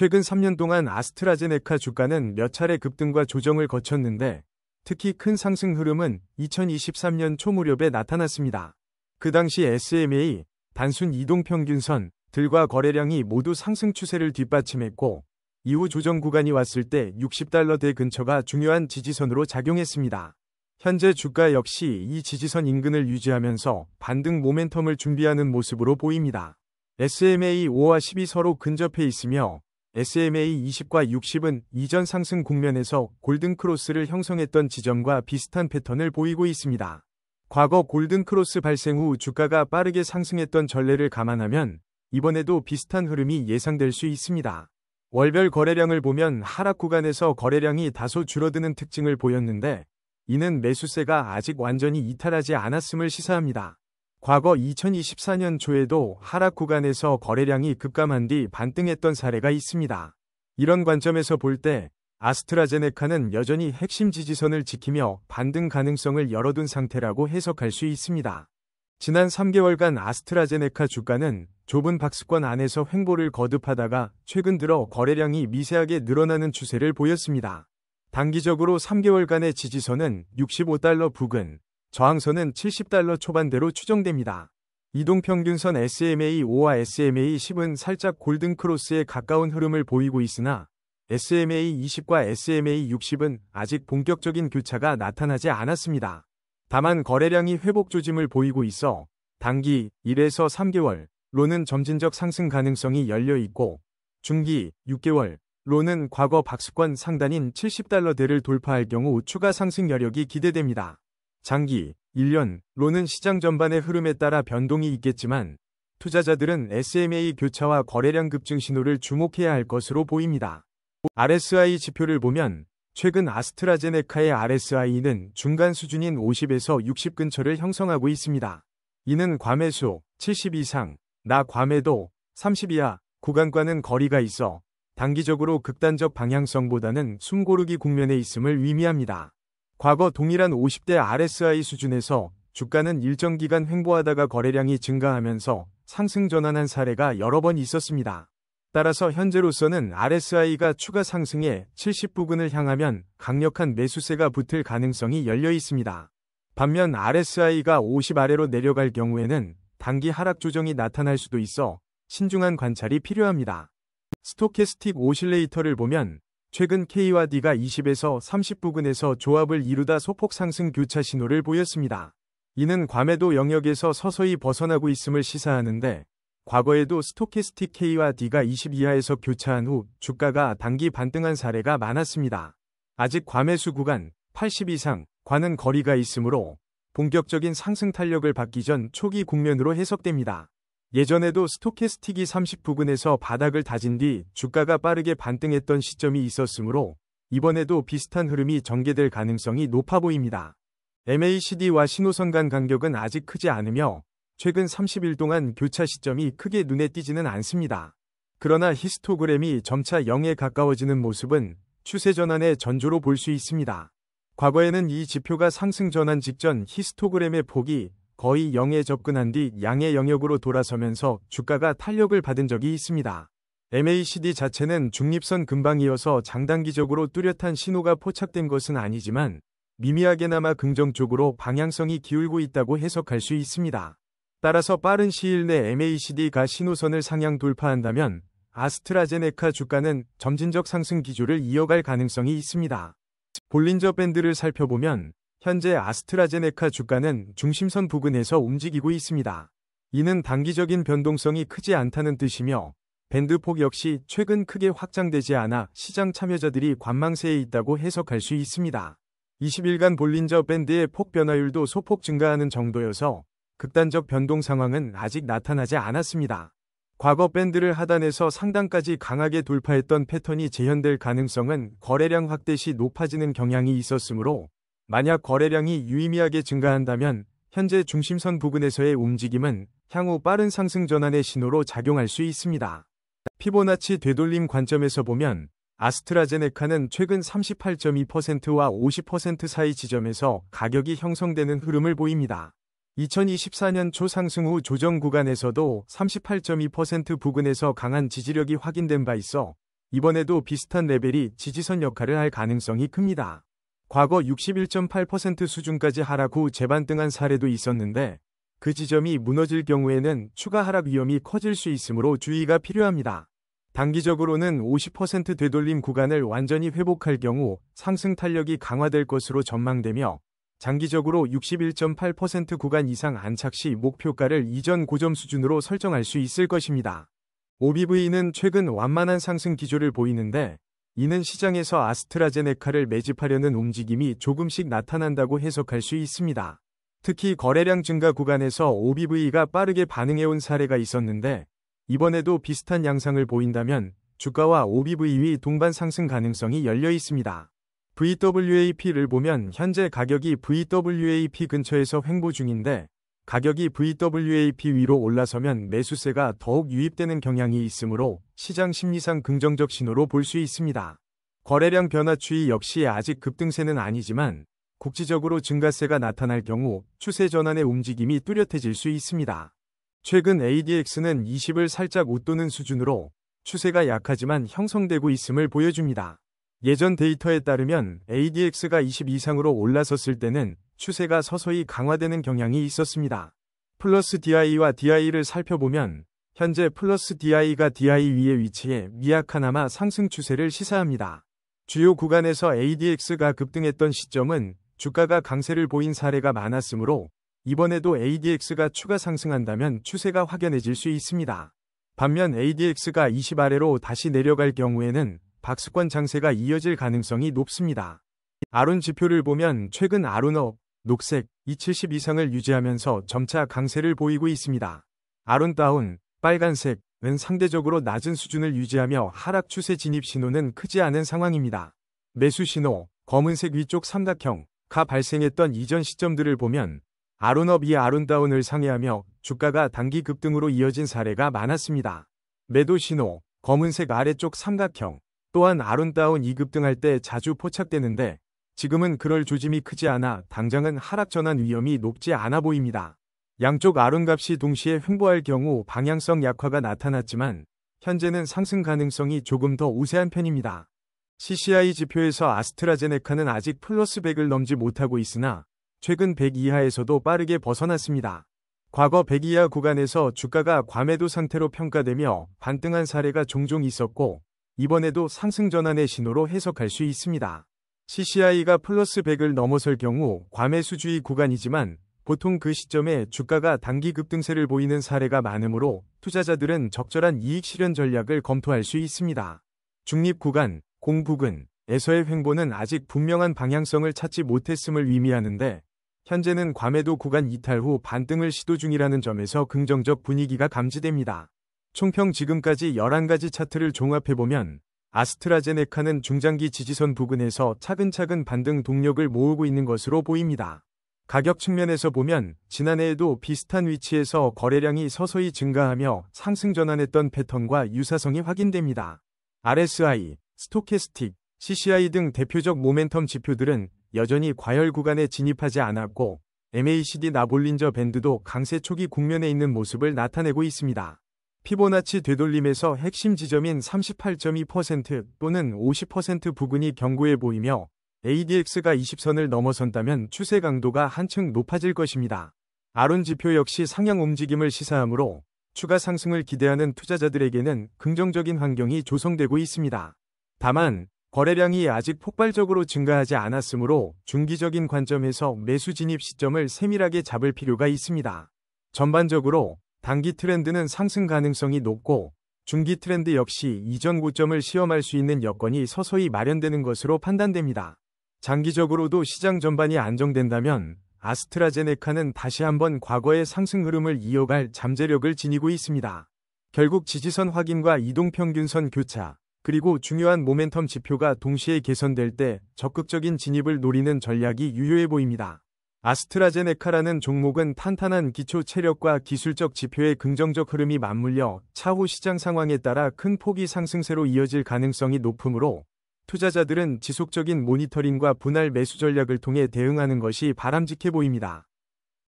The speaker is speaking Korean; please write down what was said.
최근 3년 동안 아스트라제네카 주가는 몇 차례 급등과 조정을 거쳤는데 특히 큰 상승 흐름은 2023년 초 무렵에 나타났습니다. 그 당시 SMA, 단순 이동평균선, 들과 거래량이 모두 상승 추세를 뒷받침했고 이후 조정 구간이 왔을 때 $60대 근처가 중요한 지지선으로 작용했습니다. 현재 주가 역시 이 지지선 인근을 유지하면서 반등 모멘텀을 준비하는 모습으로 보입니다. SMA 5와 10이 서로 근접해 있으며 SMA 20과 60은 이전 상승 국면에서 골든크로스를 형성했던 지점과 비슷한 패턴을 보이고 있습니다. 과거 골든크로스 발생 후 주가가 빠르게 상승했던 전례를 감안하면 이번에도 비슷한 흐름이 예상될 수 있습니다. 월별 거래량을 보면 하락 구간에서 거래량이 다소 줄어드는 특징을 보였는데 이는 매수세가 아직 완전히 이탈하지 않았음을 시사합니다. 과거 2024년 초에도 하락 구간에서 거래량이 급감한 뒤 반등했던 사례가 있습니다. 이런 관점에서 볼 때 아스트라제네카는 여전히 핵심 지지선을 지키며 반등 가능성을 열어둔 상태라고 해석할 수 있습니다. 지난 3개월간 아스트라제네카 주가는 좁은 박스권 안에서 횡보를 거듭하다가 최근 들어 거래량이 미세하게 늘어나는 추세를 보였습니다. 단기적으로 3개월간의 지지선은 $65 부근, 저항선은 $70 초반대로 추정됩니다. 이동평균선 SMA 5와 SMA 10은 살짝 골든크로스에 가까운 흐름을 보이고 있으나 SMA 20과 SMA 60은 아직 본격적인 교차가 나타나지 않았습니다. 다만 거래량이 회복 조짐을 보이고 있어 단기 1에서 3개월로는 점진적 상승 가능성이 열려 있고 중기 6개월로는 과거 박스권 상단인 $70대를 돌파할 경우 추가 상승 여력이 기대됩니다. 장기 1년로는 시장 전반의 흐름에 따라 변동이 있겠지만 투자자들은 SMA 교차와 거래량 급증 신호를 주목해야 할 것으로 보입니다. RSI 지표를 보면 최근 아스트라제네카의 RSI는 중간 수준인 50에서 60 근처를 형성하고 있습니다. 이는 과매수 70 이상, 과매도 30 이하 구간과는 거리가 있어 단기적으로 극단적 방향성보다는 숨고르기 국면에 있음을 의미합니다. 과거 동일한 50대 RSI 수준에서 주가는 일정 기간 횡보하다가 거래량이 증가하면서 상승 전환한 사례가 여러 번 있었습니다. 따라서 현재로서는 RSI가 추가 상승해 70 부근을 향하면 강력한 매수세가 붙을 가능성이 열려 있습니다. 반면 RSI가 50 아래로 내려갈 경우에는 단기 하락 조정이 나타날 수도 있어 신중한 관찰이 필요합니다. 스토캐스틱 오실레이터를 보면 최근 K와 D가 20에서 30 부근에서 조합을 이루다 소폭 상승 교차 신호를 보였습니다. 이는 과매도 영역에서 서서히 벗어나고 있음을 시사하는데 과거에도 스토캐스틱 K와 D가 20 이하에서 교차한 후 주가가 단기 반등한 사례가 많았습니다. 아직 과매수 구간 80 이상과는 거리가 있으므로 본격적인 상승 탄력을 받기 전 초기 국면으로 해석됩니다. 예전에도 스토캐스틱이 30 부근에서 바닥을 다진 뒤 주가가 빠르게 반등했던 시점이 있었으므로 이번에도 비슷한 흐름이 전개될 가능성이 높아 보입니다. MACD와 신호선 간 간격은 아직 크지 않으며 최근 30일 동안 교차 시점이 크게 눈에 띄지는 않습니다. 그러나 히스토그램이 점차 0에 가까워지는 모습은 추세 전환의 전조로 볼 수 있습니다. 과거에는 이 지표가 상승 전환 직전 히스토그램의 폭이 거의 0에 접근한 뒤 양의 영역으로 돌아서면서 주가가 탄력을 받은 적이 있습니다. MACD 자체는 중립선 근방이어서 장단기적으로 뚜렷한 신호가 포착된 것은 아니지만 미미하게나마 긍정적으로 방향성이 기울고 있다고 해석할 수 있습니다. 따라서 빠른 시일 내 MACD가 신호선을 상향 돌파한다면 아스트라제네카 주가는 점진적 상승 기조를 이어갈 가능성이 있습니다. 볼린저 밴드를 살펴보면 현재 아스트라제네카 주가는 중심선 부근에서 움직이고 있습니다. 이는 단기적인 변동성이 크지 않다는 뜻이며 밴드폭 역시 최근 크게 확장되지 않아 시장 참여자들이 관망세에 있다고 해석할 수 있습니다. 20일간 볼린저 밴드의 폭 변화율도 소폭 증가하는 정도여서 극단적 변동 상황은 아직 나타나지 않았습니다. 과거 밴드를 하단에서 상단까지 강하게 돌파했던 패턴이 재현될 가능성은 거래량 확대 시 높아지는 경향이 있었으므로 만약 거래량이 유의미하게 증가한다면 현재 중심선 부근에서의 움직임은 향후 빠른 상승 전환의 신호로 작용할 수 있습니다. 피보나치 되돌림 관점에서 보면 아스트라제네카는 최근 38.2%와 50% 사이 지점에서 가격이 형성되는 흐름을 보입니다. 2024년 초 상승 후 조정 구간에서도 38.2% 부근에서 강한 지지력이 확인된 바 있어 이번에도 비슷한 레벨이 지지선 역할을 할 가능성이 큽니다. 과거 61.8% 수준까지 하락 후 재반등한 사례도 있었는데 그 지점이 무너질 경우에는 추가 하락 위험이 커질 수 있으므로 주의가 필요합니다. 단기적으로는 50% 되돌림 구간을 완전히 회복할 경우 상승 탄력이 강화될 것으로 전망되며 장기적으로 61.8% 구간 이상 안착 시 목표가를 이전 고점 수준으로 설정할 수 있을 것입니다. OBV는 최근 완만한 상승 기조를 보이는데 이는 시장에서 아스트라제네카를 매집하려는 움직임이 조금씩 나타난다고 해석할 수 있습니다. 특히 거래량 증가 구간에서 OBV가 빠르게 반응해온 사례가 있었는데 이번에도 비슷한 양상을 보인다면 주가와 OBV의 동반 상승 가능성이 열려 있습니다. VWAP를 보면 현재 가격이 VWAP 근처에서 횡보 중인데 가격이 VWAP 위로 올라서면 매수세가 더욱 유입되는 경향이 있으므로 시장 심리상 긍정적 신호로 볼 수 있습니다. 거래량 변화 추이 역시 아직 급등세는 아니지만 국지적으로 증가세가 나타날 경우 추세 전환의 움직임이 뚜렷해질 수 있습니다. 최근 ADX는 20을 살짝 웃도는 수준으로 추세가 약하지만 형성되고 있음을 보여줍니다. 예전 데이터에 따르면 ADX가 20 이상으로 올라섰을 때는 추세가 서서히 강화되는 경향이 있었습니다. 플러스 DI와 DI를 살펴보면 현재 플러스 DI가 DI 위에 위치해 미약하나마 상승 추세를 시사합니다. 주요 구간에서 ADX가 급등했던 시점은 주가가 강세를 보인 사례가 많았으므로 이번에도 ADX가 추가 상승한다면 추세가 확연해질 수 있습니다. 반면 ADX가 20 아래로 다시 내려갈 경우에는 박스권 장세가 이어질 가능성이 높습니다. 아론 지표를 보면 최근 아론업, 녹색, 270 이상을 유지하면서 점차 강세를 보이고 있습니다. 아론 다운, 빨간색은 상대적으로 낮은 수준을 유지하며 하락 추세 진입 신호는 크지 않은 상황입니다. 매수 신호, 검은색 위쪽 삼각형가 발생했던 이전 시점들을 보면 아론업이 아론다운을 상회하며 주가가 단기 급등으로 이어진 사례가 많았습니다. 매도 신호, 검은색 아래쪽 삼각형 또한 아론다운 2급등할 때 자주 포착되는데 지금은 그럴 조짐이 크지 않아 당장은 하락 전환 위험이 높지 않아 보입니다. 양쪽 아론값이 동시에 횡보할 경우 방향성 약화가 나타났지만 현재는 상승 가능성이 조금 더 우세한 편입니다. CCI 지표에서 아스트라제네카는 아직 플러스 100을 넘지 못하고 있으나 최근 100 이하에서도 빠르게 벗어났습니다. 과거 100 이하 구간에서 주가가 과매도 상태로 평가되며 반등한 사례가 종종 있었고 이번에도 상승 전환의 신호로 해석할 수 있습니다. CCI가 플러스 100을 넘어설 경우 과매수주의 구간이지만 보통 그 시점에 주가가 단기 급등세를 보이는 사례가 많으므로 투자자들은 적절한 이익 실현 전략을 검토할 수 있습니다. 중립 구간, 공부근에서의 횡보는 아직 분명한 방향성을 찾지 못했음을 의미하는데 현재는 과매도 구간 이탈 후 반등을 시도 중이라는 점에서 긍정적 분위기가 감지됩니다. 총평 지금까지 11가지 차트를 종합해보면 아스트라제네카는 중장기 지지선 부근에서 차근차근 반등 동력을 모으고 있는 것으로 보입니다. 가격 측면에서 보면 지난해에도 비슷한 위치에서 거래량이 서서히 증가하며 상승 전환했던 패턴과 유사성이 확인됩니다. RSI, 스토캐스틱, CCI 등 대표적 모멘텀 지표들은 여전히 과열 구간에 진입하지 않았고 MACD 나볼린저 밴드도 강세 초기 국면에 있는 모습을 나타내고 있습니다. 피보나치 되돌림에서 핵심 지점인 38.2% 또는 50% 부근이 견고해 보이며 ADX가 20선을 넘어선다면 추세 강도가 한층 높아질 것입니다. 아론 지표 역시 상향 움직임을 시사하므로 추가 상승을 기대하는 투자자들에게는 긍정적인 환경이 조성되고 있습니다. 다만 거래량이 아직 폭발적으로 증가하지 않았으므로 중기적인 관점에서 매수 진입 시점을 세밀하게 잡을 필요가 있습니다. 전반적으로 단기 트렌드는 상승 가능성이 높고 중기 트렌드 역시 이전 고점을 시험할 수 있는 여건이 서서히 마련되는 것으로 판단됩니다. 장기적으로도 시장 전반이 안정된다면 아스트라제네카는 다시 한번 과거의 상승 흐름을 이어갈 잠재력을 지니고 있습니다. 결국 지지선 확인과 이동평균선 교차, 그리고 중요한 모멘텀 지표가 동시에 개선될 때 적극적인 진입을 노리는 전략이 유효해 보입니다. 아스트라제네카라는 종목은 탄탄한 기초 체력과 기술적 지표의 긍정적 흐름이 맞물려 차후 시장 상황에 따라 큰 폭의 상승세로 이어질 가능성이 높으므로 투자자들은 지속적인 모니터링과 분할 매수 전략을 통해 대응하는 것이 바람직해 보입니다.